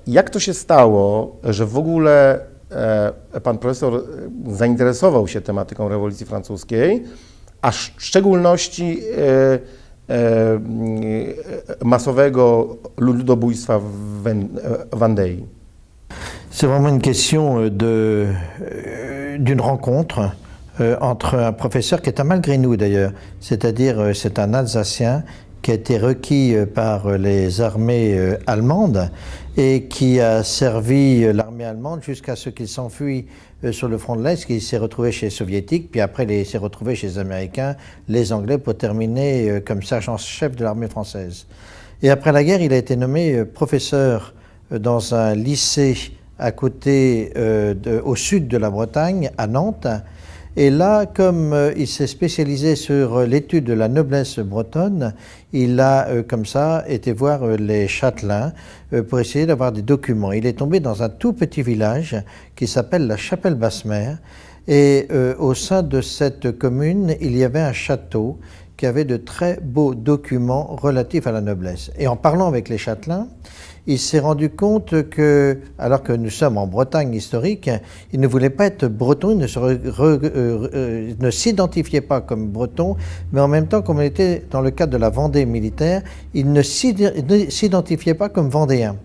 Jak to się stało, że w ogóle pan profesor zainteresował się tematyką rewolucji francuskiej, a w szczególności masowego ludobójstwa w Vendée? C'est vraiment une question d'une rencontre entre un professeur qui est un malgré-nous d'ailleurs, c'est-à-dire c'est un Alsacien qui a été requis par les armées allemandes et qui a servi l'armée allemande jusqu'à ce qu'il s'enfuit sur le front de l'Est, qu'il s'est retrouvé chez les Soviétiques, puis après il s'est retrouvé chez les Américains, les Anglais, pour terminer comme sergent-chef de l'armée française. Et après la guerre, il a été nommé professeur dans un lycée à côté, au sud de la Bretagne, à Nantes. Et là, comme il s'est spécialisé sur l'étude de la noblesse bretonne, il a comme ça été voir les châtelains pour essayer d'avoir des documents. Il est tombé dans un tout petit village qui s'appelle la Chapelle-Basse-Mer. Et au sein de cette commune, il y avait un château qui avait de très beaux documents relatifs à la noblesse. Et en parlant avec les châtelains, il s'est rendu compte que, alors que nous sommes en Bretagne historique, il ne voulait pas être breton, il ne s'identifiait pas comme breton, mais en même temps, comme il était dans le cadre de la Vendée militaire, il ne s'identifiait pas comme vendéen.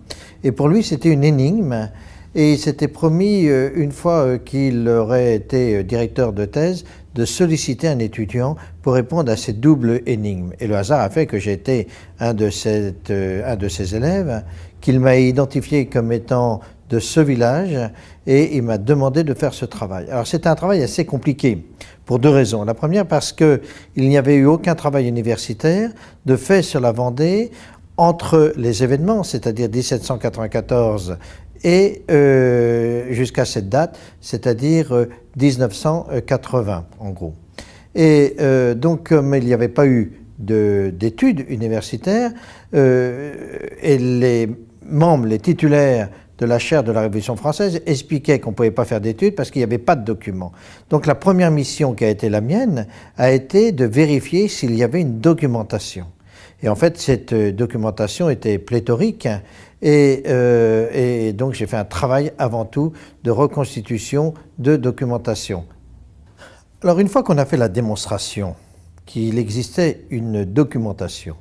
Et pour lui, c'était une énigme. Et il s'était promis, une fois qu'il aurait été directeur de thèse, de solliciter un étudiant pour répondre à cette double énigme. Et le hasard a fait que j'ai été un de ses élèves, qu'il m'a identifié comme étant de ce village, et il m'a demandé de faire ce travail. Alors c'est un travail assez compliqué, pour deux raisons. La première, parce qu'il n'y avait eu aucun travail universitaire de fait sur la Vendée entre les événements, c'est-à-dire 1794 et jusqu'à cette date, c'est-à-dire 1980 en gros. Et donc comme il n'y avait pas eu d'études universitaires, et les membres, les titulaires de la chaire de la Révolution française expliquaient qu'on ne pouvait pas faire d'études parce qu'il n'y avait pas de documents. Donc la première mission qui a été la mienne a été de vérifier s'il y avait une documentation. Et en fait, cette documentation était pléthorique. Et donc j'ai fait un travail avant tout de reconstitution, de documentation. Alors une fois qu'on a fait la démonstration qu'il existait une documentation,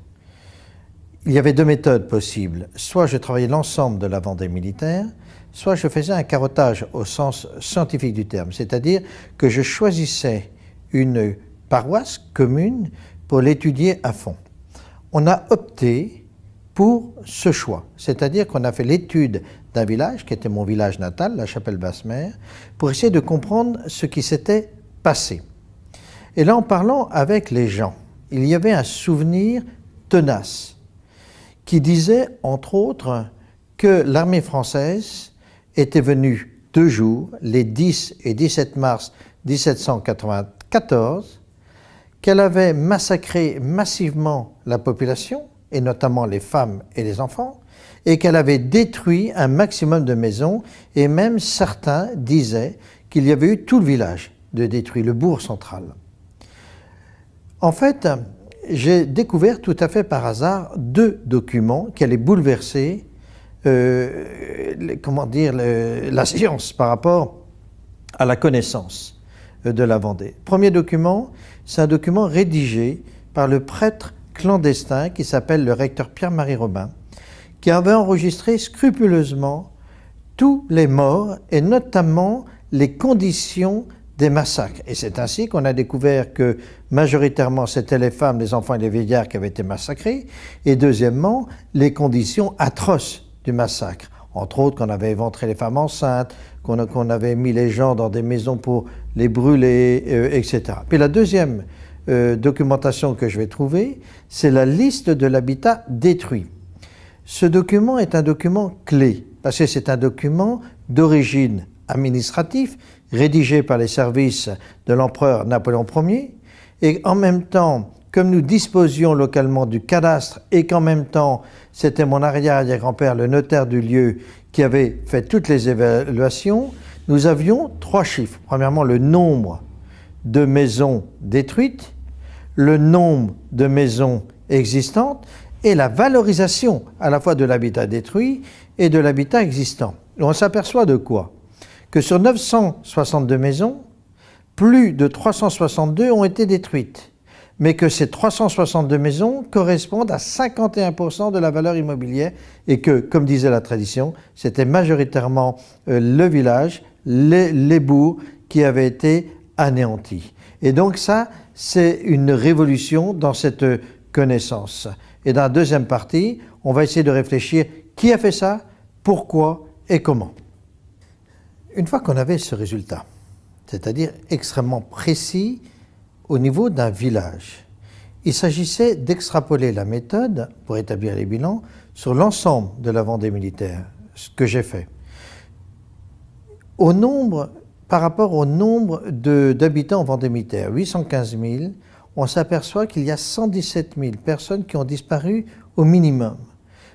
il y avait deux méthodes possibles. Soit je travaillais l'ensemble de la Vendée militaire, soit je faisais un carottage au sens scientifique du terme, c'est-à-dire que je choisissais une paroisse commune pour l'étudier à fond. On a opté pour ce choix, c'est-à-dire qu'on a fait l'étude d'un village, qui était mon village natal, la Chapelle-Basse-Mer, pour essayer de comprendre ce qui s'était passé. Et là, en parlant avec les gens, il y avait un souvenir tenace qui disait, entre autres, que l'armée française était venue 2 jours, les 10 et 17 mars 1794, qu'elle avait massacré massivement la population, et notamment les femmes et les enfants, et qu'elle avait détruit un maximum de maisons, et même certains disaient qu'il y avait eu tout le village de détruit, le bourg central. En fait, j'ai découvert tout à fait par hasard 2 documents qui allaient bouleverser la science par rapport à la connaissance de la Vendée. Premier document, c'est un document rédigé par le prêtre clandestin qui s'appelle le recteur Pierre-Marie Robin, qui avait enregistré scrupuleusement tous les morts et notamment les conditions des massacres. Et c'est ainsi qu'on a découvert que majoritairement c'était les femmes, les enfants et les vieillards qui avaient été massacrés, et deuxièmement les conditions atroces du massacre. Entre autres qu'on avait éventré les femmes enceintes, qu'on avait mis les gens dans des maisons pour les brûler, etc. Puis la deuxième documentation que je vais trouver, c'est la liste de l'habitat détruit. Ce document est un document clé, parce que c'est un document d'origine administrative, rédigé par les services de l'empereur Napoléon Ier, et en même temps, comme nous disposions localement du cadastre, et qu'en même temps, c'était mon arrière-grand-père, le notaire du lieu, qui avait fait toutes les évaluations, nous avions 3 chiffres. Premièrement, le nombre de maisons détruites, le nombre de maisons existantes, et la valorisation à la fois de l'habitat détruit et de l'habitat existant. Et on s'aperçoit de quoi? Que sur 962 maisons, plus de 362 ont été détruites, mais que ces 362 maisons correspondent à 51% de la valeur immobilière et que, comme disait la tradition, c'était majoritairement le village, les bourgs qui avaient été anéantis. Et donc ça, c'est une révolution dans cette connaissance. Et dans la deuxième partie, on va essayer de réfléchir qui a fait ça, pourquoi et comment. Une fois qu'on avait ce résultat, c'est-à-dire extrêmement précis au niveau d'un village, il s'agissait d'extrapoler la méthode pour établir les bilans sur l'ensemble de la Vendée militaire, ce que j'ai fait. Par rapport au nombre d'habitants en Vendée militaire, 815 000, on s'aperçoit qu'il y a 117 000 personnes qui ont disparu au minimum.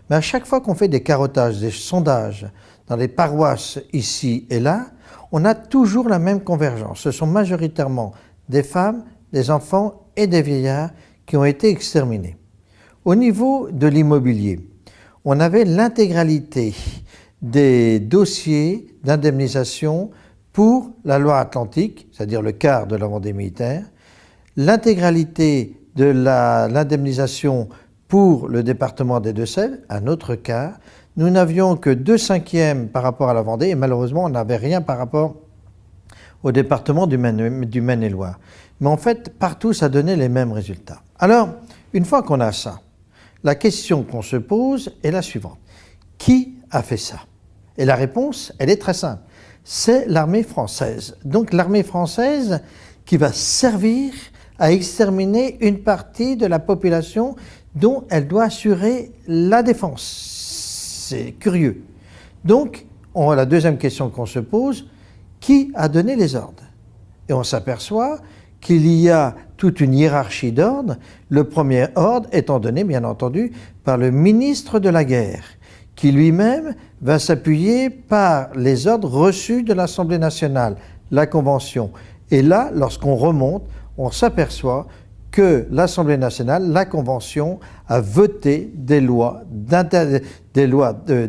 Mais à chaque fois qu'on fait des carottages, des sondages dans les paroisses ici et là, on a toujours la même convergence. Ce sont majoritairement des femmes, des enfants et des vieillards qui ont été exterminés. Au niveau de l'immobilier, on avait l'intégralité des dossiers d'indemnisation pour la Loire-Atlantique, c'est-à-dire le quart de la Vendée militaire, l'intégralité de l'indemnisation pour le département des Deux-Sèvres, un autre quart. Nous n'avions que 2/5 par rapport à la Vendée et malheureusement on n'avait rien par rapport au département du Maine-et-Loire. Mais en fait, partout ça donnait les mêmes résultats. Alors, une fois qu'on a ça, la question qu'on se pose est la suivante. Qui a fait ça? Et la réponse, elle est très simple. C'est l'armée française. Donc l'armée française qui va servir à exterminer une partie de la population dont elle doit assurer la défense. C'est curieux. Donc, la deuxième question qu'on se pose, qui a donné les ordres? Et on s'aperçoit qu'il y a toute une hiérarchie d'ordres, le premier ordre étant donné, bien entendu, par le ministre de la Guerre, qui lui-même va s'appuyer par les ordres reçus de l'Assemblée nationale, la Convention. Et là, lorsqu'on remonte, on s'aperçoit que l'Assemblée nationale, la Convention, a voté des lois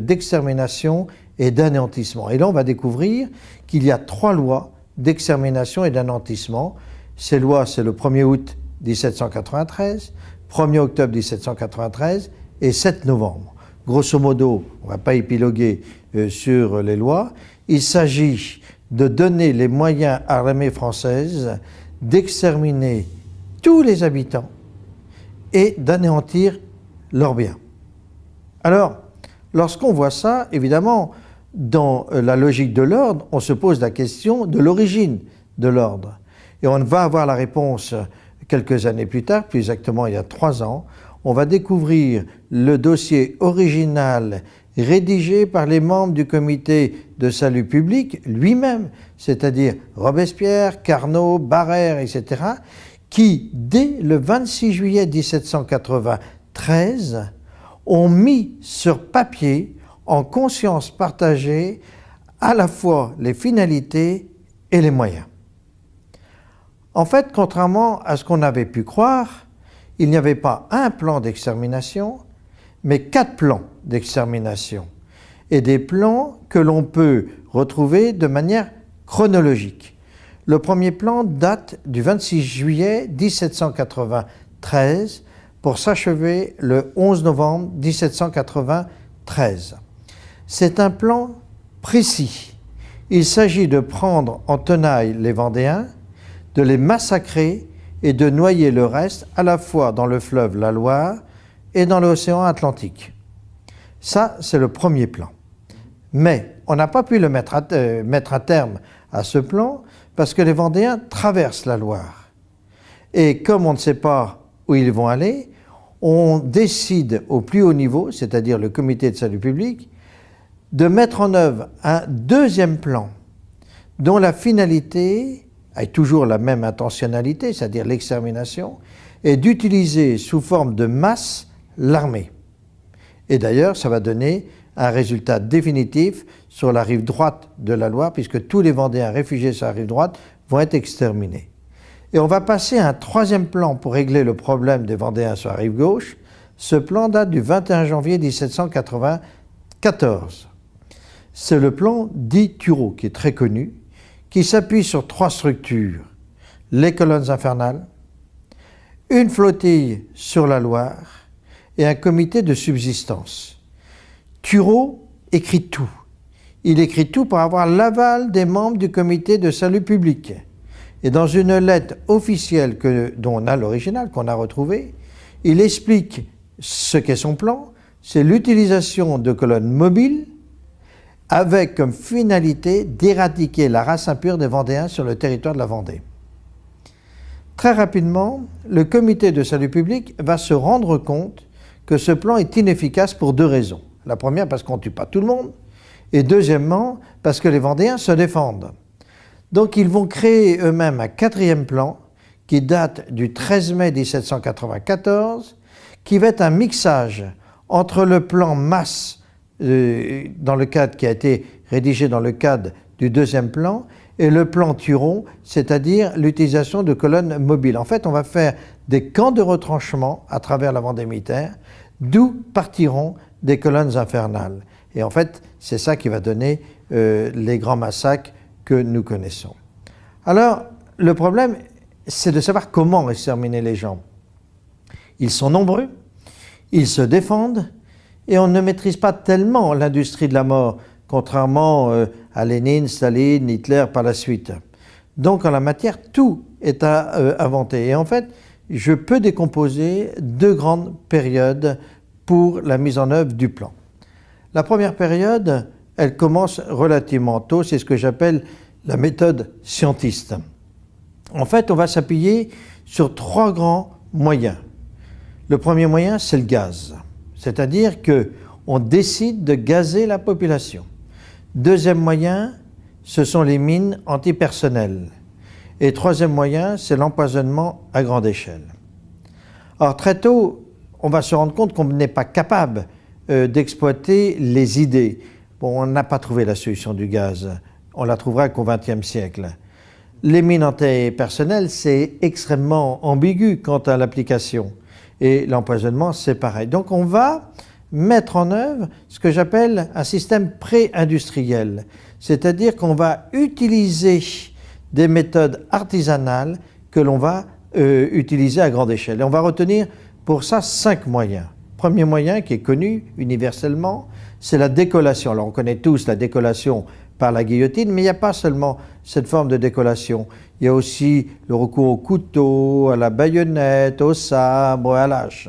d'extermination et d'anéantissement. Et là, on va découvrir qu'il y a 3 lois d'extermination et d'anéantissement. Ces lois, c'est le 1er août 1793, 1er octobre 1793 et 7 novembre. Grosso modo, on ne va pas épiloguer sur les lois, il s'agit de donner les moyens à l'armée française d'exterminer tous les habitants et d'anéantir leurs biens. Alors, lorsqu'on voit ça, évidemment, dans la logique de l'ordre, on se pose la question de l'origine de l'ordre. Et on va avoir la réponse quelques années plus tard, plus exactement il y a 3 ans. On va découvrir le dossier original rédigé par les membres du comité de salut public lui-même, c'est-à-dire Robespierre, Carnot, Barrère, etc., qui, dès le 26 juillet 1793, ont mis sur papier, en conscience partagée, à la fois les finalités et les moyens. En fait, contrairement à ce qu'on avait pu croire, il n'y avait pas un plan d'extermination, mais 4 plans d'extermination, et des plans que l'on peut retrouver de manière chronologique. Le premier plan date du 26 juillet 1793 pour s'achever le 11 novembre 1793. C'est un plan précis. Il s'agit de prendre en tenaille les Vendéens, de les massacrer et de noyer le reste à la fois dans le fleuve la Loire et dans l'océan Atlantique. Ça, c'est le premier plan. Mais on n'a pas pu le mettre à terme à ce plan parce que les Vendéens traversent la Loire. Et comme on ne sait pas où ils vont aller, on décide au plus haut niveau, c'est-à-dire le comité de salut public, de mettre en œuvre un deuxième plan dont la finalité est toujours la même intentionnalité, c'est-à-dire l'extermination, et d'utiliser sous forme de masse l'armée. Et d'ailleurs, ça va donner un résultat définitif sur la rive droite de la Loire, puisque tous les Vendéens réfugiés sur la rive droite vont être exterminés. Et on va passer à un troisième plan pour régler le problème des Vendéens sur la rive gauche, Ce plan date du 21 janvier 1794. C'est le plan dit Turreau, qui est très connu, qui s'appuie sur 3 structures. Les colonnes infernales, une flottille sur la Loire et un comité de subsistance. Turreau écrit tout. Il écrit tout pour avoir l'aval des membres du comité de salut public. Et dans une lettre officielle dont on a l'original, qu'on a retrouvé, il explique ce qu'est son plan. C'est l'utilisation de colonnes mobiles avec comme finalité d'éradiquer la race impure des Vendéens sur le territoire de la Vendée. Très rapidement, le comité de salut public va se rendre compte que ce plan est inefficace pour 2 raisons. La première, parce qu'on ne tue pas tout le monde, et deuxièmement, parce que les Vendéens se défendent. Donc ils vont créer eux-mêmes un 4e plan qui date du 13 mai 1794, qui va être un mixage entre le plan masse dans le cadre qui a été rédigé dans le cadre du 2e plan et le plan Turreau, c'est-à-dire l'utilisation de colonnes mobiles. En fait, on va faire des camps de retranchement à travers la Vendée militaire, d'où partiront des colonnes infernales. Et en fait, c'est ça qui va donner les grands massacres que nous connaissons. Alors, le problème, c'est de savoir comment exterminer les gens. Ils sont nombreux, ils se défendent, et on ne maîtrise pas tellement l'industrie de la mort, contrairement à Lénine, Staline, Hitler par la suite. Donc en la matière, tout est à inventer. Et en fait, je peux décomposer 2 grandes périodes pour la mise en œuvre du plan. La première période, elle commence relativement tôt, c'est ce que j'appelle la méthode scientiste. En fait, on va s'appuyer sur 3 grands moyens. Le premier moyen, c'est le gaz. C'est-à-dire qu'on décide de gazer la population. Deuxième moyen, ce sont les mines antipersonnelles. Et troisième moyen, c'est l'empoisonnement à grande échelle. Alors très tôt, on va se rendre compte qu'on n'est pas capable d'exploiter les idées. Bon, on n'a pas trouvé la solution du gaz. On la trouvera qu'au XXe siècle. Les mines antipersonnelles, c'est extrêmement ambigu quant à l'application. Et l'empoisonnement, c'est pareil. Donc on va mettre en œuvre ce que j'appelle un système pré-industriel. C'est-à-dire qu'on va utiliser des méthodes artisanales que l'on va utiliser à grande échelle. Et on va retenir pour ça 5 moyens. Premier moyen qui est connu universellement, c'est la décollation. Alors on connaît tous la décollation par la guillotine, mais il n'y a pas seulement cette forme de décollation. Il y a aussi le recours au couteau, à la baïonnette, au sabre, à l'âche.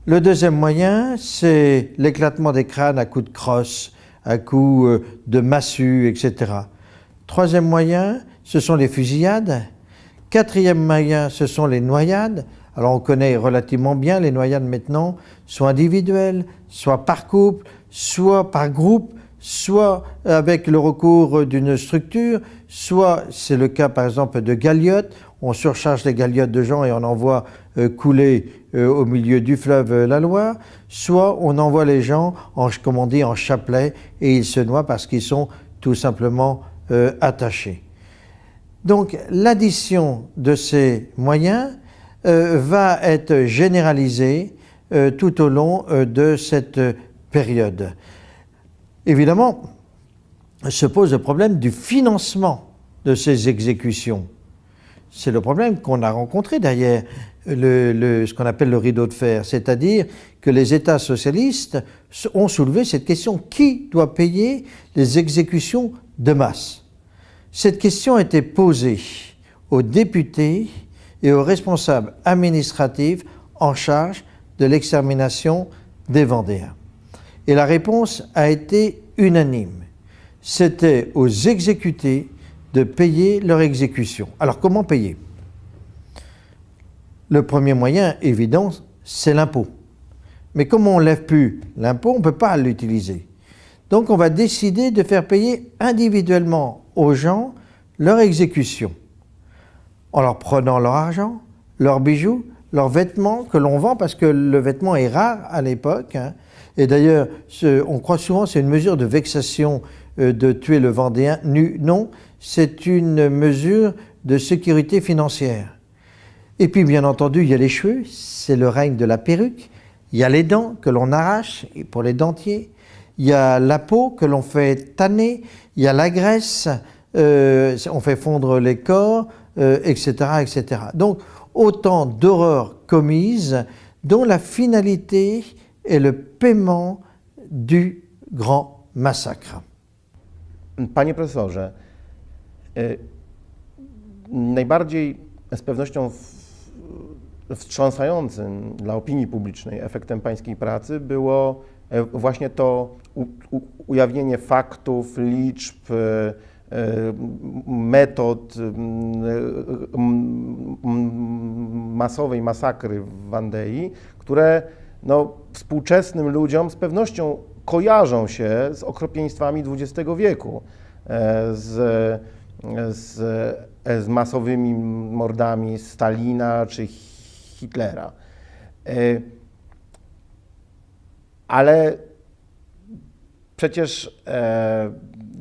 Le deuxième moyen, c'est l'éclatement des crânes à coups de crosse, à coups de massue, etc. Troisième moyen, ce sont les fusillades. Quatrième moyen, ce sont les noyades. Alors on connaît relativement bien les noyades maintenant, soit individuelles, soit par couple, soit par groupe, soit avec le recours d'une structure, soit c'est le cas par exemple de galiotes, on surcharge les galiotes de gens et on envoie couler au milieu du fleuve la Loire, soit on envoie les gens, comme on dit, en chapelet et ils se noient parce qu'ils sont tout simplement attachés. Donc l'addition de ces moyens va être généralisée tout au long de cette période. Évidemment, se pose le problème du financement de ces exécutions. C'est le problème qu'on a rencontré derrière ce qu'on appelle le rideau de fer, c'est-à-dire que les États socialistes ont soulevé cette question: qui doit payer les exécutions de masse? Cette question a été posée aux députés et aux responsables administratifs en charge de l'extermination des Vendéens. Et la réponse a été unanime. C'était aux exécutés de payer leur exécution. Alors comment payer? Le premier moyen évident, c'est l'impôt. Mais comme on ne lève plus l'impôt, on ne peut pas l'utiliser. Donc on va décider de faire payer individuellement aux gens leur exécution, en leur prenant leur argent, leurs bijoux, leurs vêtements que l'on vend, parce que le vêtement est rare à l'époque. Et d'ailleurs, on croit souvent que c'est une mesure de vexation de tuer le Vendéen nu. Non, c'est une mesure de sécurité financière. Et puis, bien entendu, il y a les cheveux, c'est le règne de la perruque. Il y a les dents que l'on arrache pour les dentiers. Il y a la peau que l'on fait tanner. Il y a la graisse. On fait fondre les corps, etc., etc. Donc, autant d'horreurs commises dont la finalité est le paiement du grand massacre. Panie profesorze, najbardziej z pewnością wstrząsającym dla opinii publicznej efektem pańskiej pracy było właśnie to ujawnienie faktów, liczb, metod masowej masakry w Wandei, które no, współczesnym ludziom z pewnością kojarzą się z okropieństwami XX wieku, z masowymi mordami Stalina czy Hitlera. Ale przecież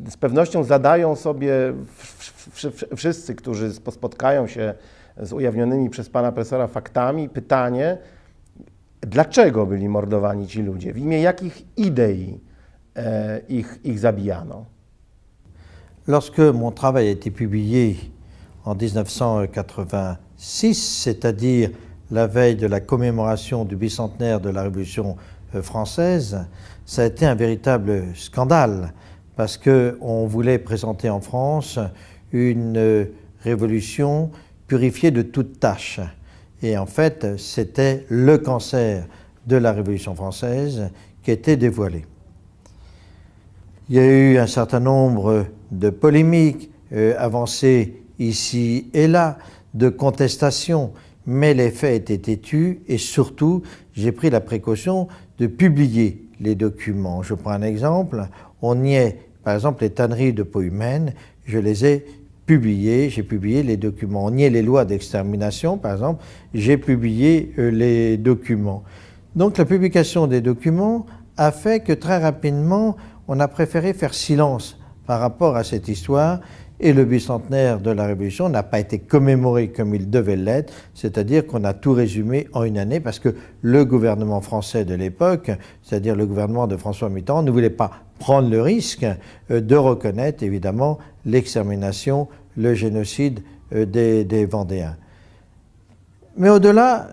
z pewnością zadają sobie wszyscy, którzy spotkają się z ujawnionymi przez pana profesora faktami, pytanie, dlaczego byli mordowani ci ludzie, w imię jakich idei ich zabijano. Lorsque mon travail a été publié en 1986, c'est-à-dire la veille de la commémoration du bicentenaire de la Révolution française, ça a été un véritable scandale parce qu'on voulait présenter en France une révolution purifiée de toute tâche. Et en fait, c'était le cancer de la Révolution française qui était dévoilé. Il y a eu un certain nombre de polémiques avancées ici et là, de contestations, mais les faits étaient têtus et surtout, j'ai pris la précaution de publier les documents. Je prends un exemple, on y est, par exemple, les tanneries de peau humaine, je les ai publiées, j'ai publié les documents. On y est les lois d'extermination, par exemple, j'ai publié les documents. Donc la publication des documents a fait que très rapidement, on a préféré faire silence par rapport à cette histoire et le bicentenaire de la Révolution n'a pas été commémoré comme il devait l'être, c'est-à-dire qu'on a tout résumé en une année parce que le gouvernement français de l'époque, c'est-à-dire le gouvernement de François Mitterrand, ne voulait pas prendre le risque de reconnaître évidemment l'extermination, le génocide des Vendéens. Mais au-delà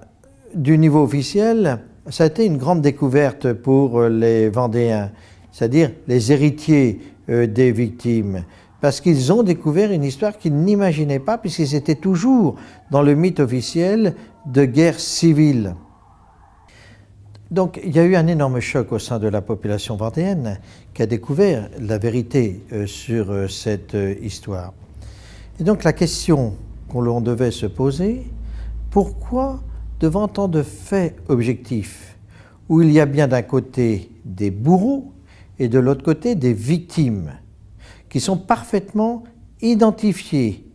du niveau officiel, ça a été une grande découverte pour les Vendéens, c'est-à-dire les héritiers des victimes, parce qu'ils ont découvert une histoire qu'ils n'imaginaient pas, puisqu'ils étaient toujours dans le mythe officiel de guerre civile. Donc il y a eu un énorme choc au sein de la population vendéenne qui a découvert la vérité sur cette histoire. Et donc la question qu'on devait se poser, pourquoi devant tant de faits objectifs, où il y a bien d'un côté des bourreaux et de l'autre côté des victimes, qui sont parfaitement identifiés.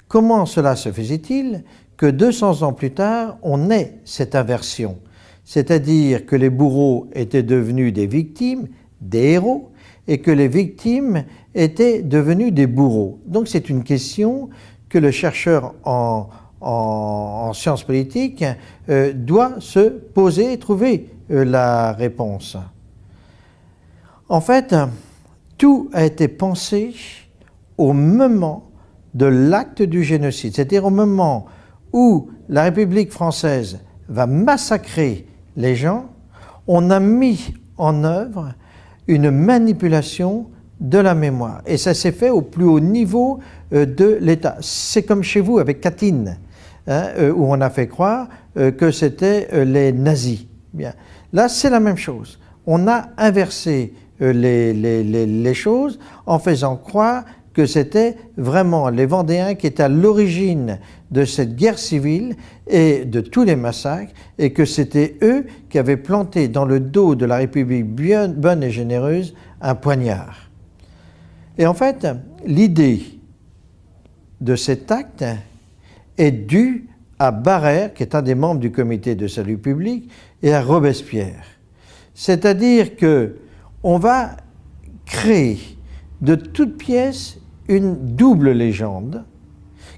Comment cela se faisait-il que 200 ans plus tard, on ait cette inversion? C'est-à-dire que les bourreaux étaient devenus des victimes, des héros, et que les victimes étaient devenues des bourreaux. Donc c'est une question que le chercheur en sciences politiques doit se poser et trouver la réponse. En fait, tout a été pensé au moment de l'acte du génocide, c'est-à-dire au moment où la République française va massacrer les gens, on a mis en œuvre une manipulation de la mémoire. Et ça s'est fait au plus haut niveau de l'État. C'est comme chez vous avec Katyn, hein, où on a fait croire que c'était les nazis. Bien. Là, c'est la même chose. On a inversé les choses en faisant croire que c'était vraiment les Vendéens qui étaient à l'origine de cette guerre civile et de tous les massacres, et que c'était eux qui avaient planté dans le dos de la République bonne et généreuse un poignard. Et en fait, l'idée de cet acte est due à Barère, qui est un des membres du comité de salut public, et à Robespierre. C'est-à-dire que on va créer de toutes pièces une double légende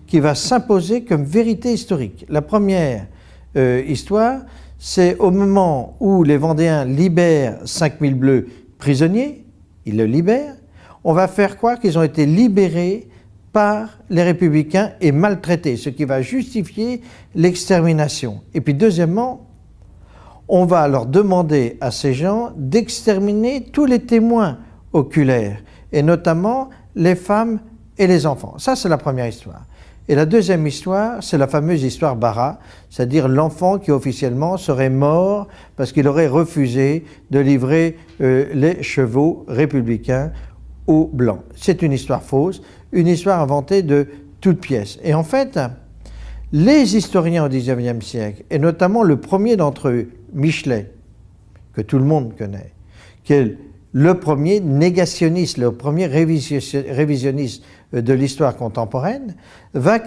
qui va s'imposer comme vérité historique. La première histoire, c'est au moment où les Vendéens libèrent 5000 Bleus prisonniers, ils le libèrent, on va faire croire qu'ils ont été libérés par les républicains et maltraités, ce qui va justifier l'extermination. Et puis deuxièmement, on va leur demander à ces gens d'exterminer tous les témoins oculaires, et notamment les femmes et les enfants. Ça, c'est la première histoire. Et la deuxième histoire, c'est la fameuse histoire Barra, c'est-à-dire l'enfant qui officiellement serait mort parce qu'il aurait refusé de livrer les chevaux républicains aux Blancs. C'est une histoire fausse, une histoire inventée de toutes pièces. Et en fait, les historiens au XIXe siècle, et notamment le premier d'entre eux, Michelet, que tout le monde connaît, qui est le premier négationniste, le premier révisionniste de l'histoire contemporaine, va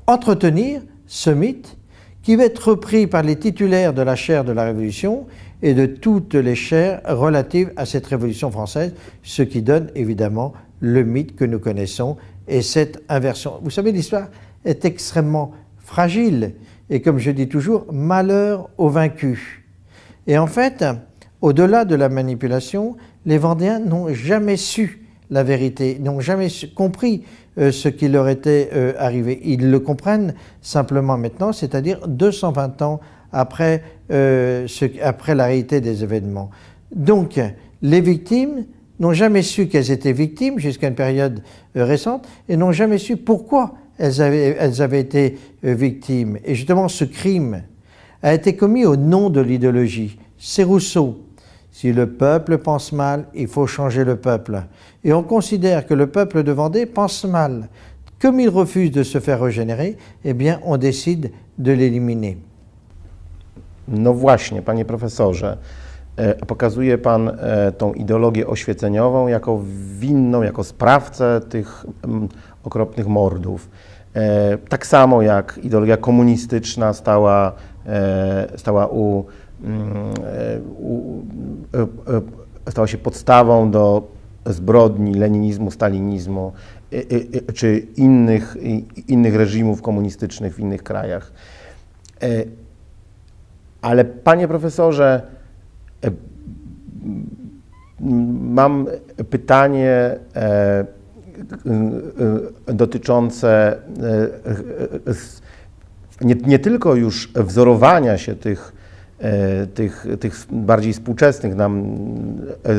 entretenir ce mythe qui va être repris par les titulaires de la chaire de la Révolution et de toutes les chaires relatives à cette Révolution française, ce qui donne évidemment le mythe que nous connaissons et cette inversion. Vous savez, l'histoire est extrêmement fragile et comme je dis toujours, malheur aux vaincus. Et en fait, au-delà de la manipulation, les Vendéens n'ont jamais su la vérité, n'ont jamais compris ce qui leur était arrivé. Ils le comprennent simplement maintenant, c'est-à-dire 220 ans après, après la réalité des événements. Donc, les victimes n'ont jamais su qu'elles étaient victimes jusqu'à une période récente et n'ont jamais su pourquoi elles avaient été victimes. Et justement, ce crime a été commis au nom de l'idéologie. C'est Rousseau. Si le peuple pense mal, il faut changer le peuple. Et on considère que le peuple de Vendée pense mal. Comme il refuse de se faire régénérer, eh bien, on décide de l'éliminer. No właśnie, panie profesorze, pokazuje pan tą ideologię oświeceniową jako winną, jako sprawcę tych okropnych mordów. Tak samo jak ideologia komunistyczna stała stała się podstawą do zbrodni leninizmu, stalinizmu czy innych reżimów komunistycznych w innych krajach. Ale panie profesorze, mam pytanie dotyczące nie tylko już wzorowania się tych bardziej współczesnych nam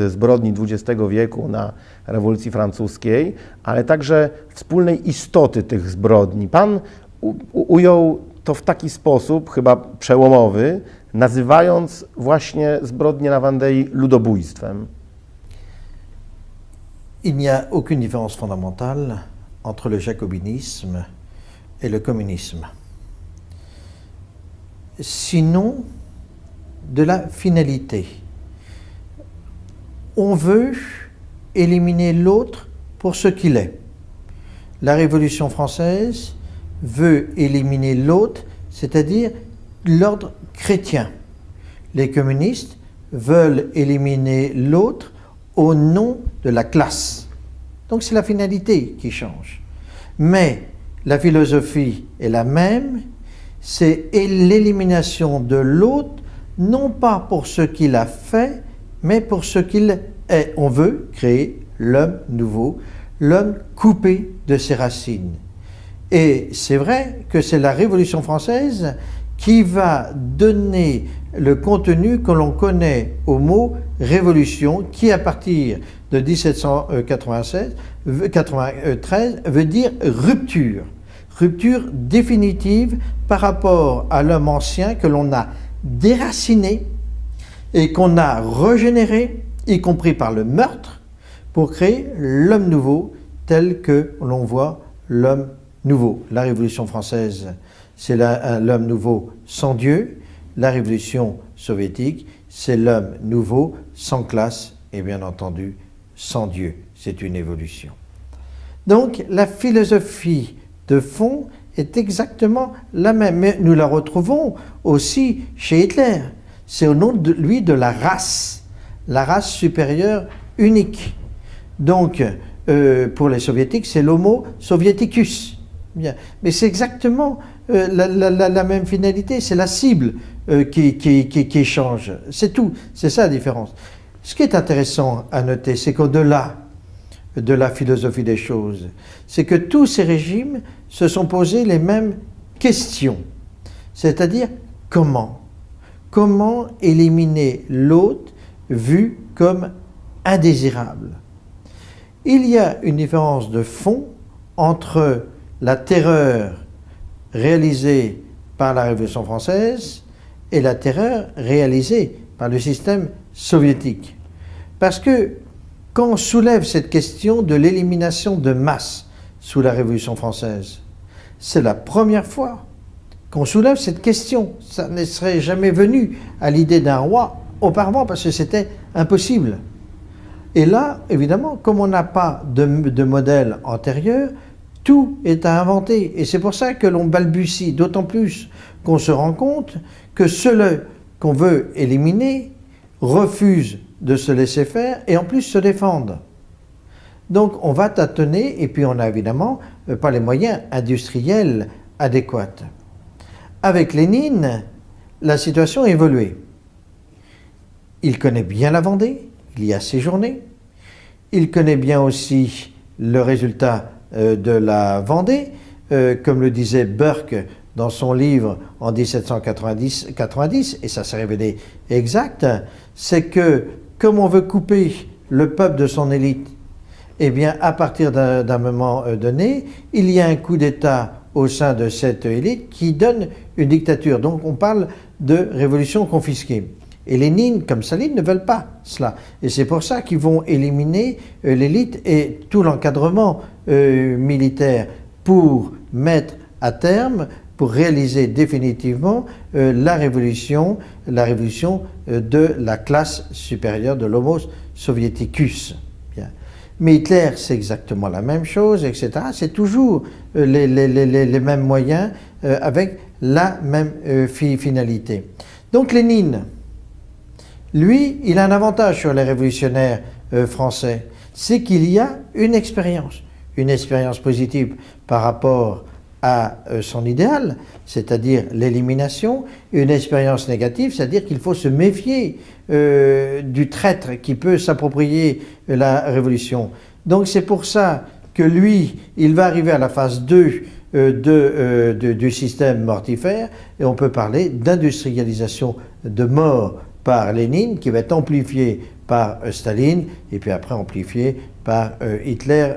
zbrodni XX wieku na rewolucji francuskiej, ale także wspólnej istoty tych zbrodni. Pan ujął to w taki sposób, chyba przełomowy, nazywając właśnie zbrodnie na Wandei ludobójstwem. Il n'y a aucune différence fondamentale entre le jacobinisme et le communisme. Sinon, de la finalité. On veut éliminer l'autre pour ce qu'il est. La Révolution française veut éliminer l'autre, c'est-à-dire l'ordre chrétien. Les communistes veulent éliminer l'autre au nom de la classe. Donc c'est la finalité qui change. Mais la philosophie est la même, c'est l'élimination de l'autre, non pas pour ce qu'il a fait, mais pour ce qu'il est. On veut créer l'homme nouveau, l'homme coupé de ses racines. Et c'est vrai que c'est la Révolution française qui va donner le contenu que l'on connaît au mot révolution, qui à partir de 1793 veut dire rupture. Rupture définitive par rapport à l'homme ancien que l'on a déraciné et qu'on a régénéré, y compris par le meurtre, pour créer l'homme nouveau tel que l'on voit l'homme nouveau. La Révolution française, c'est l'homme nouveau sans Dieu. La Révolution soviétique, c'est l'homme nouveau sans classe et bien entendu sans Dieu. C'est une évolution. Donc la philosophie de fond est exactement la même, mais nous la retrouvons aussi chez Hitler. C'est au nom de lui de la race supérieure unique. Donc pour les soviétiques, c'est l'homo soviéticus. Bien. Mais c'est exactement la même finalité, c'est la cible qui change. C'est tout, c'est ça la différence. Ce qui est intéressant à noter, c'est qu'au-delà de la philosophie des choses, c'est que tous ces régimes se sont posés les mêmes questions, c'est-à-dire comment éliminer l'autre vu comme indésirable. Il y a une différence de fond entre la terreur réalisée par la Révolution française et la terreur réalisée par le système soviétique. Parce que quand on soulève cette question de l'élimination de masse sous la Révolution française, c'est la première fois qu'on soulève cette question. Ça ne serait jamais venu à l'idée d'un roi auparavant parce que c'était impossible. Et là, évidemment, comme on n'a pas de modèle antérieur, tout est à inventer. Et c'est pour ça que l'on balbutie, d'autant plus qu'on se rend compte que ceux qu'on veut éliminer refusent de se laisser faire et en plus se défendent. Donc on va tâtonner et puis on n'a évidemment pas les moyens industriels adéquats. Avec Lénine, la situation a évolué. Il connaît bien la Vendée, il y a séjourné. Il connaît bien aussi le résultat de la Vendée, comme le disait Burke dans son livre en 1790, et ça s'est révélé exact, c'est que comme on veut couper le peuple de son élite, eh bien à partir d'un moment donné, il y a un coup d'État au sein de cette élite qui donne une dictature. Donc on parle de révolution confisquée. Et Lénine, comme Staline, ne veulent pas cela. Et c'est pour ça qu'ils vont éliminer l'élite et tout l'encadrement militaire pour mettre à terme, pour réaliser définitivement la révolution de la classe supérieure de l'Homo soviéticus. Bien. Mais Hitler, c'est exactement la même chose, etc. C'est toujours les mêmes moyens avec la même finalité. Donc Lénine, lui, il a un avantage sur les révolutionnaires français, c'est qu'il y a une expérience positive par rapport à son idéal, c'est-à-dire l'élimination, une expérience négative, c'est-à-dire qu'il faut se méfier du traître qui peut s'approprier la révolution. Donc c'est pour ça que lui, il va arriver à la phase 2 du système mortifère, et on peut parler d'industrialisation de mort par Lénine, qui va être amplifié par Staline, et puis après amplifié par Hitler,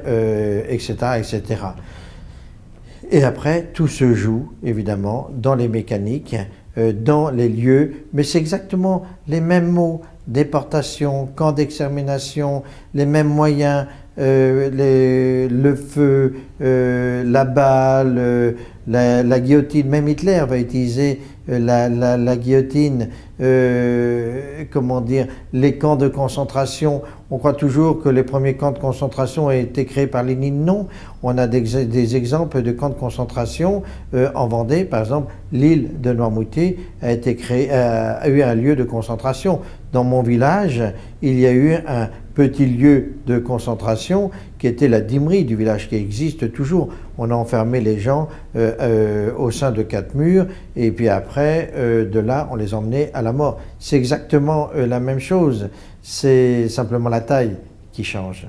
etc., etc. Et après, tout se joue, évidemment, dans les mécaniques, dans les lieux, mais c'est exactement les mêmes mots, déportation, camp d'extermination, les mêmes moyens, le feu, la balle, la guillotine. Même Hitler va utiliser la guillotine, comment dire, les camps de concentration. On croit toujours que les premiers camps de concentration ont été créés par Lénine. Non, on a des exemples de camps de concentration en Vendée. Par exemple, l'île de Noirmoutier a eu un lieu de concentration. Dans mon village, il y a eu un petit lieu de concentration qui était la Dimri du village, qui existe toujours. On a enfermé les gens au sein de 4 murs et puis après, de là, on les emmenait à la mort. C'est exactement la même chose, c'est simplement la taille qui change.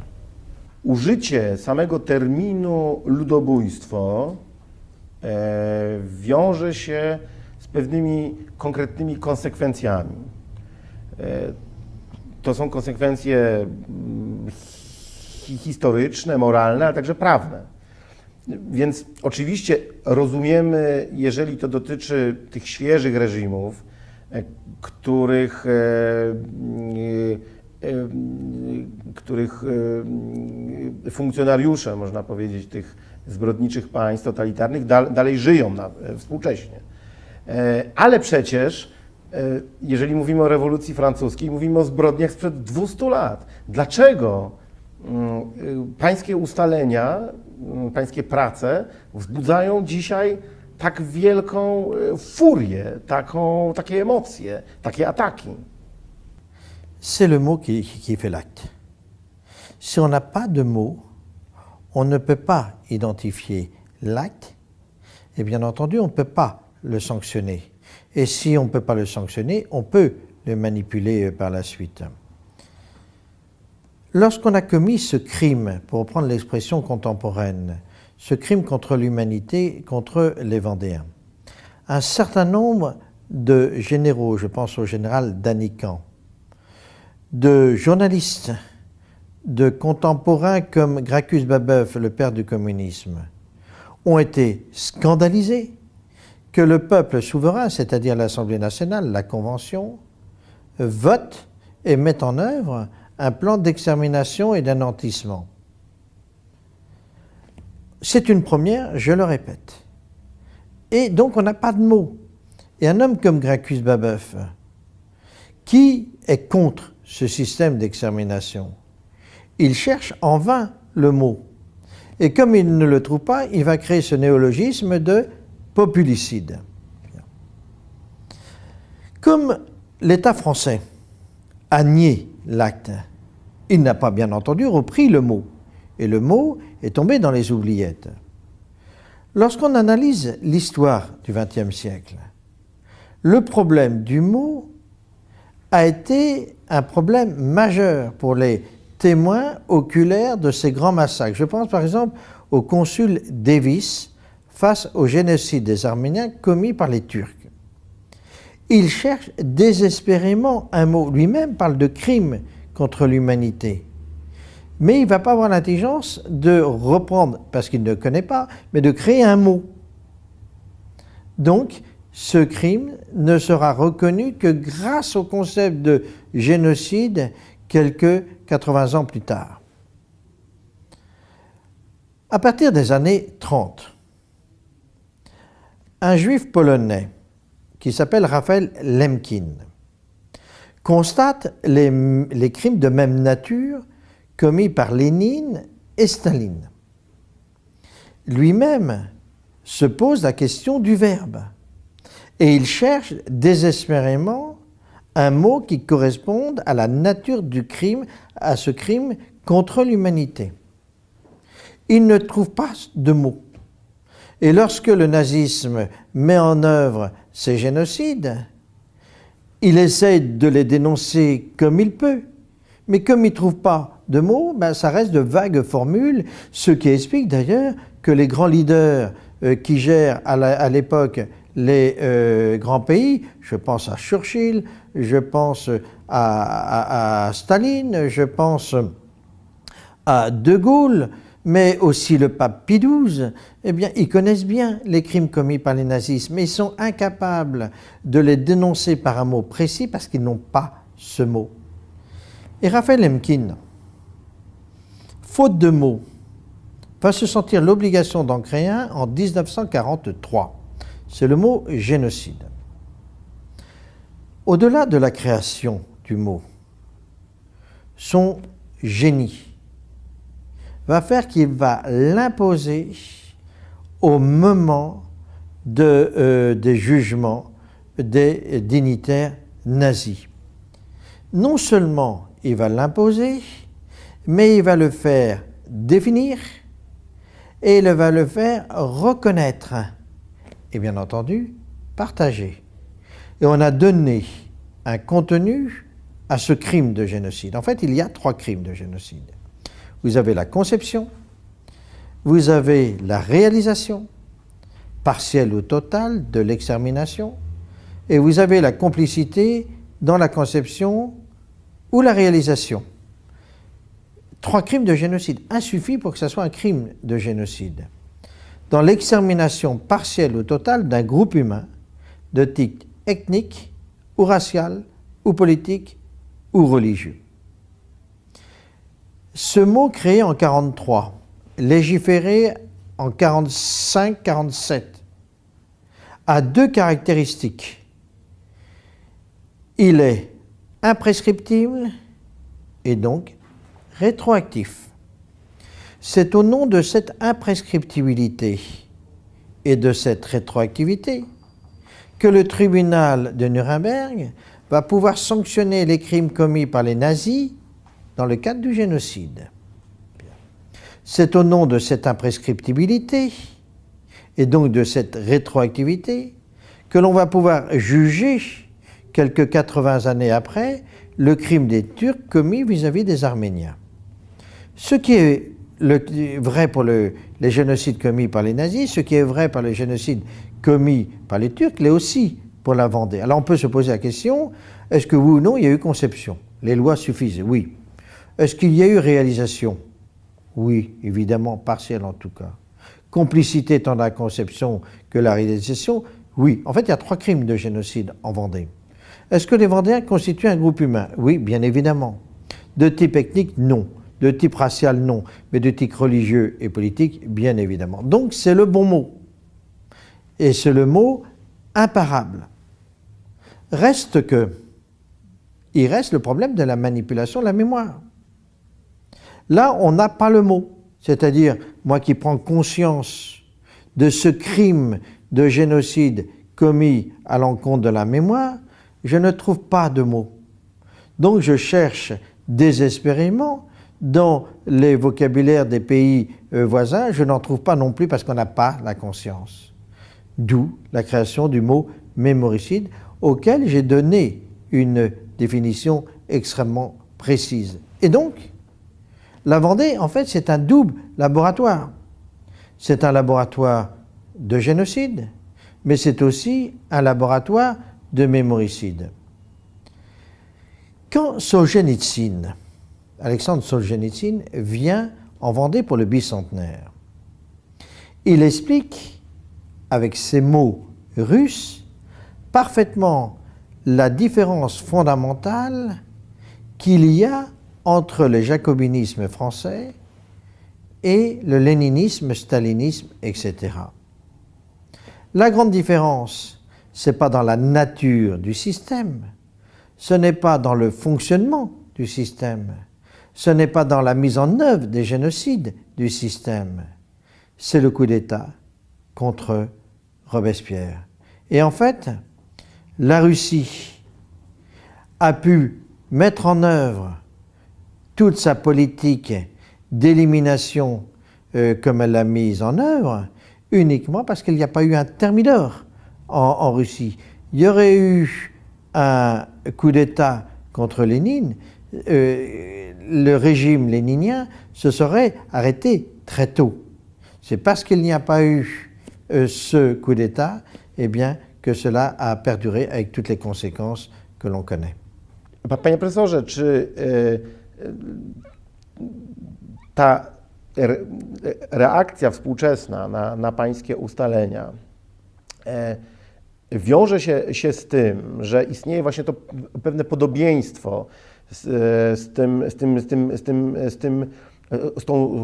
Użycie samego terminu ludobójstwo wiąże się z pewnymi konkretnymi konsekwencjami. To są konsekwencje historyczne, moralne, ale także prawne. Więc oczywiście rozumiemy, jeżeli to dotyczy tych świeżych reżimów, których funkcjonariusze, można powiedzieć, tych zbrodniczych państw totalitarnych dalej żyją współcześnie. Ale przecież, jeżeli mówimy o rewolucji francuskiej, mówimy o zbrodniach sprzed 200 lat. Dlaczego pańskie ustalenia, pańskie prace wzbudzają dzisiaj tak wielką furię, takie emocje, takie ataki? C'est le mot qui fait l'acte. Si on n'a pas de mots, on ne peut pas identifier l'acte et bien entendu, on ne peut pas le sanctionner. Et si on ne peut pas le sanctionner, on peut le manipuler par la suite. Lorsqu'on a commis ce crime, pour reprendre l'expression contemporaine, ce crime contre l'humanité, contre les Vendéens, un certain nombre de généraux, je pense au général Danican, de journalistes, de contemporains comme Gracchus Babeuf, le père du communisme, ont été scandalisés que le peuple souverain, c'est-à-dire l'Assemblée nationale, la Convention, vote et mette en œuvre un plan d'extermination et d'anéantissement. C'est une première, je le répète. Et donc on n'a pas de mots. Et un homme comme Gracchus Babeuf, qui est contre ce système d'extermination, il cherche en vain le mot. Et comme il ne le trouve pas, il va créer ce néologisme de populicide. Comme l'État français a nié l'acte, il n'a pas bien entendu repris le mot. Et le mot est tombé dans les oubliettes. Lorsqu'on analyse l'histoire du XXe siècle, le problème du mot a été un problème majeur pour les témoins oculaires de ces grands massacres. Je pense par exemple au consul Davis face au génocide des Arméniens commis par les Turcs. Il cherche désespérément un mot. Lui-même parle de crime contre l'humanité. Mais il ne va pas avoir l'intelligence de reprendre, parce qu'il ne connaît pas, mais de créer un mot. Donc, ce crime ne sera reconnu que grâce au concept de génocide quelques 80 ans plus tard. À partir des années 30, un juif polonais qui s'appelle Raphaël Lemkin constate les crimes de même nature commis par Lénine et Staline. Lui-même se pose la question du verbe et il cherche désespérément un mot qui corresponde à la nature du crime, à ce crime contre l'humanité. Il ne trouve pas de mot. Et lorsque le nazisme met en œuvre ces génocides, il essaie de les dénoncer comme il peut, mais comme il ne trouve pas de mots, ça reste de vagues formules, ce qui explique d'ailleurs que les grands leaders qui gèrent à l'époque les grands pays, je pense à Churchill, je pense à Staline, je pense à De Gaulle, mais aussi le pape Pie XII, eh bien, ils connaissent bien les crimes commis par les nazistes, mais ils sont incapables de les dénoncer par un mot précis parce qu'ils n'ont pas ce mot. Et Raphaël Lemkin, faute de mots, va se sentir l'obligation d'en créer un en 1943. C'est le mot génocide. Au-delà de la création du mot, son génie va faire qu'il va l'imposer au moment des jugements des dignitaires nazis. Non seulement il va l'imposer, mais il va le faire définir et il va le faire reconnaître et bien entendu partager. Et on a donné un contenu à ce crime de génocide. En fait, il y a 3 crimes de génocide. Vous avez la conception, vous avez la réalisation, partielle ou totale, de l'extermination, et vous avez la complicité dans la conception ou la réalisation. 3 crimes de génocide. Un suffit pour que ce soit un crime de génocide. Dans l'extermination partielle ou totale d'un groupe humain de type ethnique ou racial ou politique ou religieux. Ce mot créé en 1943, légiféré en 1945-1947, a 2 caractéristiques. Il est imprescriptible et donc rétroactif. C'est au nom de cette imprescriptibilité et de cette rétroactivité que le tribunal de Nuremberg va pouvoir sanctionner les crimes commis par les nazis dans le cadre du génocide. C'est au nom de cette imprescriptibilité et donc de cette rétroactivité, que l'on va pouvoir juger, quelques 80 années après, le crime des Turcs commis vis-à-vis des Arméniens. Ce qui est vrai pour les génocides commis par les nazis, ce qui est vrai par les génocides commis par les Turcs, l'est aussi pour la Vendée. Alors on peut se poser la question, est-ce que oui ou non il y a eu conception? Les lois suffisent? Oui. Est-ce qu'il y a eu réalisation? Oui, évidemment, partielle en tout cas. Complicité tant la conception que la réalisation? Oui. En fait, il y a 3 crimes de génocide en Vendée. Est-ce que les Vendéens constituent un groupe humain? Oui, bien évidemment. De type ethnique? Non. De type racial? Non. Mais de type religieux et politique? Bien évidemment. Donc c'est le bon mot. Et c'est le mot imparable. Il reste le problème de la manipulation de la mémoire. Là, on n'a pas le mot. C'est-à-dire, moi qui prends conscience de ce crime de génocide commis à l'encontre de la mémoire, je ne trouve pas de mot. Donc je cherche désespérément dans les vocabulaires des pays voisins, je n'en trouve pas non plus parce qu'on n'a pas la conscience. D'où la création du mot mémoricide, auquel j'ai donné une définition extrêmement précise. Et donc, la Vendée, en fait, c'est un double laboratoire. C'est un laboratoire de génocide, mais c'est aussi un laboratoire de mémoricide. Quand Solzhenitsyn, Alexandre Solzhenitsyn, vient en Vendée pour le bicentenaire, il explique, avec ses mots russes, parfaitement la différence fondamentale qu'il y a entre le jacobinisme français et le léninisme, stalinisme, etc. La grande différence, ce n'est pas dans la nature du système, ce n'est pas dans le fonctionnement du système, ce n'est pas dans la mise en œuvre des génocides du système, c'est le coup d'État contre Robespierre. Et en fait, la Russie a pu mettre en œuvre toute sa politique d'élimination comme elle l'a mise en œuvre uniquement parce qu'il n'y a pas eu un thermidor en Russie. Il y aurait eu un coup d'État contre Lénine, le régime léninien se serait arrêté très tôt. C'est parce qu'il n'y a pas eu ce coup d'État, eh bien, que cela a perduré avec toutes les conséquences que l'on connaît. Panie profesorze, czy ta reakcja współczesna na pańskie ustalenia wiąże się z tym, że istnieje właśnie to pewne podobieństwo z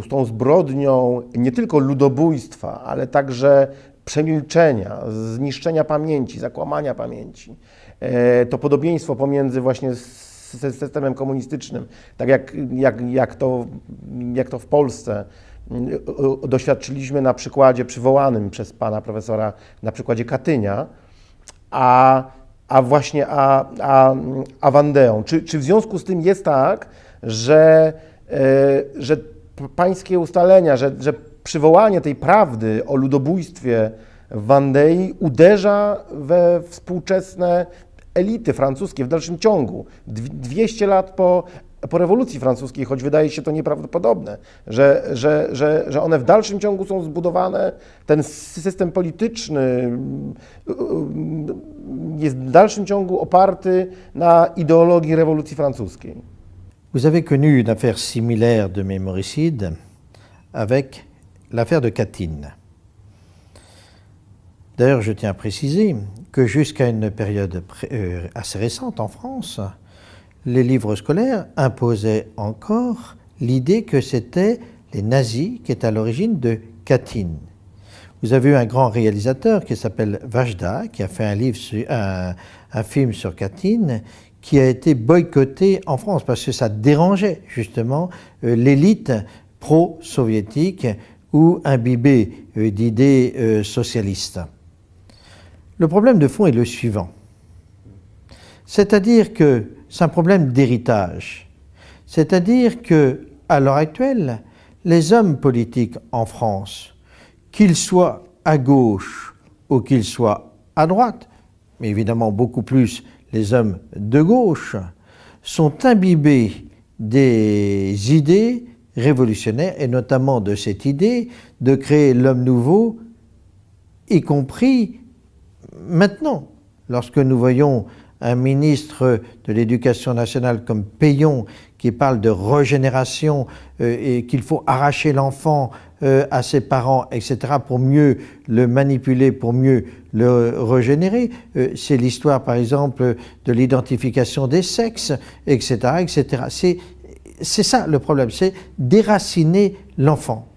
tą zbrodnią nie tylko ludobójstwa, ale także przemilczenia, zniszczenia pamięci, zakłamania pamięci. To podobieństwo pomiędzy właśnie systemem komunistycznym, tak jak to w Polsce doświadczyliśmy na przykładzie przywołanym przez pana profesora, na przykładzie Katynia, a Wandeą. Czy w związku z tym jest tak, że pańskie ustalenia, że przywołanie tej prawdy o ludobójstwie w Wandei uderza we współczesne elity francuskie w dalszym ciągu, 200 lat po rewolucji francuskiej, choć wydaje się to nieprawdopodobne, że one w dalszym ciągu są zbudowane, ten system polityczny jest w dalszym ciągu oparty na ideologii rewolucji francuskiej. Vous avez connu une affaire similaire de mémoricide avec l'affaire de Katyn. D'ailleurs, je tiens à préciser que jusqu'à une période assez récente en France, les livres scolaires imposaient encore l'idée que c'était les nazis qui étaient à l'origine de Katyn. Vous avez eu un grand réalisateur qui s'appelle Vajda, qui a fait un film sur Katyn, qui a été boycotté en France parce que ça dérangeait justement l'élite pro-soviétique ou imbibée d'idées socialistes. Le problème de fond est le suivant. C'est-à-dire que c'est un problème d'héritage. C'est-à-dire qu'à l'heure actuelle, les hommes politiques en France, qu'ils soient à gauche ou qu'ils soient à droite, mais évidemment beaucoup plus les hommes de gauche, sont imbibés des idées révolutionnaires, et notamment de cette idée de créer l'homme nouveau, y compris maintenant, lorsque nous voyons un ministre de l'Éducation nationale comme Payon qui parle de régénération et qu'il faut arracher l'enfant à ses parents, etc., pour mieux le manipuler, pour mieux le régénérer. C'est l'histoire, par exemple, de l'identification des sexes, etc., etc. C'est ça le problème, c'est déraciner l'enfant.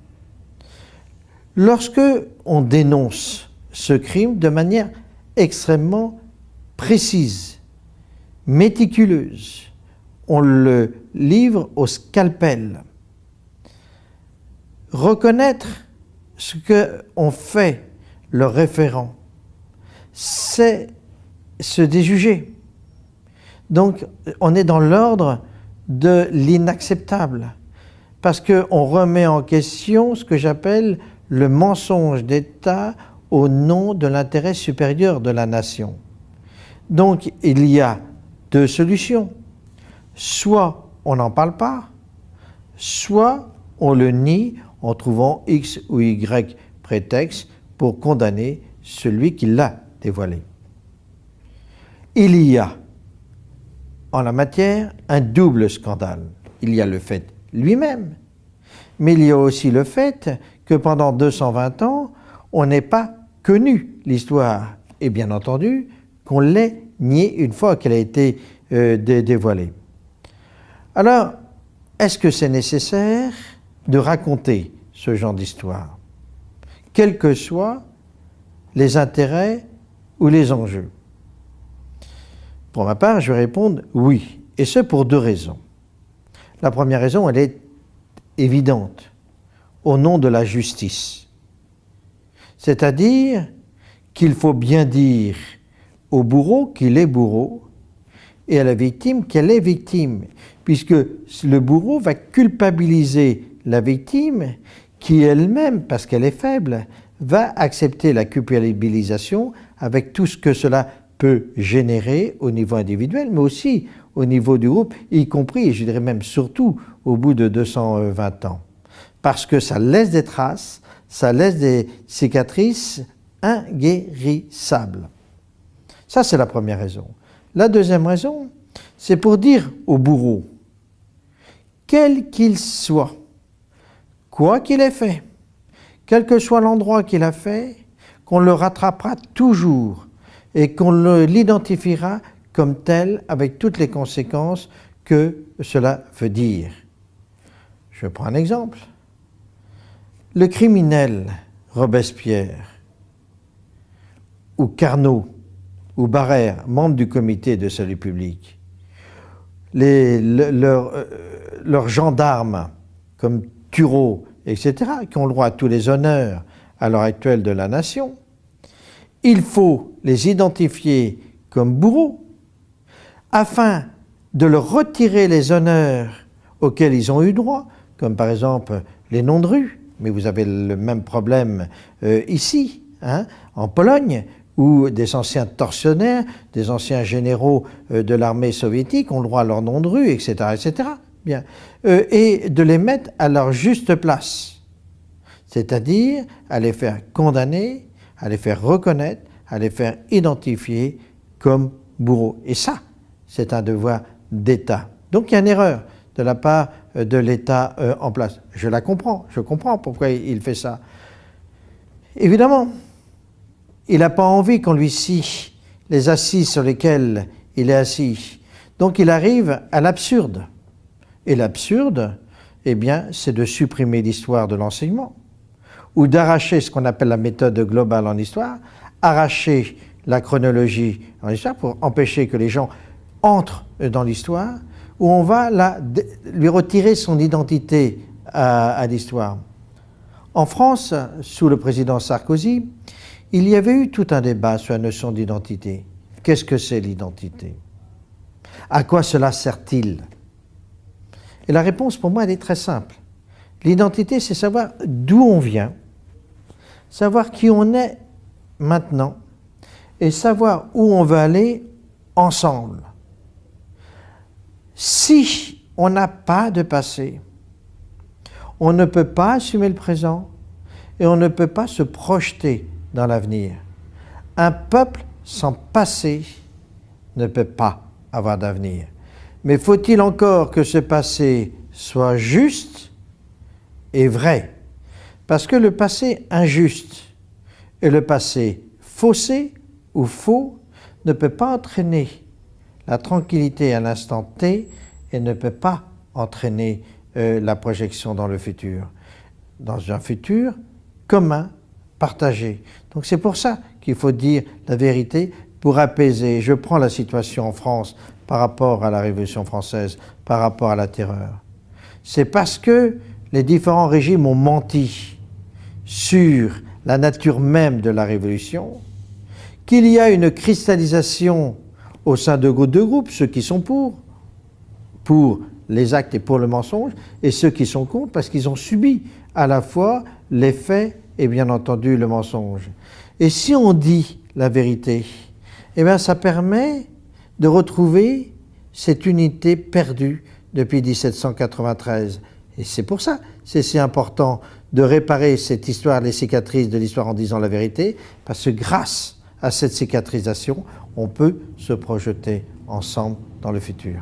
Lorsque on dénonce ce crime de manière extrêmement précise, méticuleuse, on le livre au scalpel. Reconnaître ce qu'ont fait leurs référents, c'est se déjuger. Donc, on est dans l'ordre de l'inacceptable, parce qu'on remet en question ce que j'appelle le mensonge d'État au nom de l'intérêt supérieur de la nation. Donc, il y a deux solutions. Soit on n'en parle pas, soit on le nie en trouvant X ou Y prétexte pour condamner celui qui l'a dévoilé. Il y a en la matière un double scandale. Il y a le fait lui-même, mais il y a aussi le fait que pendant 220 ans, on n'ait pas connu l'histoire, et bien entendu qu'on l'ait niée une fois qu'elle a été dévoilée. Alors, est-ce que c'est nécessaire de raconter ce genre d'histoire, quels que soient les intérêts ou les enjeux? Pour ma part, je vais répondre oui, et ce pour deux raisons. La première raison, elle est évidente, au nom de la justice. C'est-à-dire qu'il faut bien dire au bourreau qu'il est bourreau et à la victime qu'elle est victime, puisque le bourreau va culpabiliser la victime qui elle-même, parce qu'elle est faible, va accepter la culpabilisation avec tout ce que cela peut générer au niveau individuel, mais aussi au niveau du groupe, y compris, et je dirais même surtout, au bout de 220 ans. Parce que ça laisse des traces, ça laisse des cicatrices inguérissables. Ça, c'est la première raison. La deuxième raison, c'est pour dire au bourreau, quel qu'il soit, quoi qu'il ait fait, quel que soit l'endroit qu'il a fait, qu'on le rattrapera toujours et qu'on l'identifiera comme tel avec toutes les conséquences que cela veut dire. Je prends un exemple. Le criminel Robespierre, ou Carnot, ou Barrère, membres du comité de salut public, leurs gendarmes, comme Turreau, etc., qui ont le droit à tous les honneurs à l'heure actuelle de la nation, il faut les identifier comme bourreaux afin de leur retirer les honneurs auxquels ils ont eu droit, comme par exemple les noms de rue, mais vous avez le même problème ici, en Pologne, où des anciens tortionnaires, des anciens généraux de l'armée soviétique ont le droit à leur nom de rue, etc., etc. Bien. Et de les mettre à leur juste place, c'est-à-dire à les faire condamner, à les faire reconnaître, à les faire identifier comme bourreaux. Et ça, c'est un devoir d'État. Donc il y a une erreur de la part de l'État en place. Je la comprends, je comprends pourquoi il fait ça. Évidemment, il n'a pas envie qu'on lui scie les assises sur lesquelles il est assis. Donc il arrive à l'absurde. Et l'absurde, eh bien, c'est de supprimer l'histoire de l'enseignement, ou d'arracher ce qu'on appelle la méthode globale en histoire, arracher la chronologie en histoire pour empêcher que les gens entrent dans l'histoire, où on va lui retirer son identité à l'histoire. En France, sous le président Sarkozy, il y avait eu tout un débat sur la notion d'identité. Qu'est-ce que c'est l'identité? À quoi cela sert-il? Et la réponse, pour moi, elle est très simple. L'identité, c'est savoir d'où on vient, savoir qui on est maintenant et savoir où on veut aller ensemble. Si on n'a pas de passé, on ne peut pas assumer le présent et on ne peut pas se projeter dans l'avenir. Un peuple sans passé ne peut pas avoir d'avenir. Mais faut-il encore que ce passé soit juste et vrai? Parce que le passé injuste et le passé faussé ou faux ne peut pas entraîner la tranquillité à l'instant T et ne peut pas entraîner la projection dans le futur. Dans un futur commun, partagé. Donc c'est pour ça qu'il faut dire la vérité pour apaiser. Je prends la situation en France par rapport à la Révolution française, par rapport à la terreur. C'est parce que les différents régimes ont menti sur la nature même de la Révolution qu'il y a une cristallisation au sein de deux groupes, ceux qui sont pour les actes et pour le mensonge, et ceux qui sont contre parce qu'ils ont subi à la fois les faits et bien entendu le mensonge. Et si on dit la vérité, eh bien ça permet de retrouver cette unité perdue depuis 1793. Et c'est pour ça, c'est si important de réparer cette histoire, les cicatrices de l'histoire en disant la vérité, parce que grâce à cette cicatrisation, on peut se projeter ensemble dans le futur.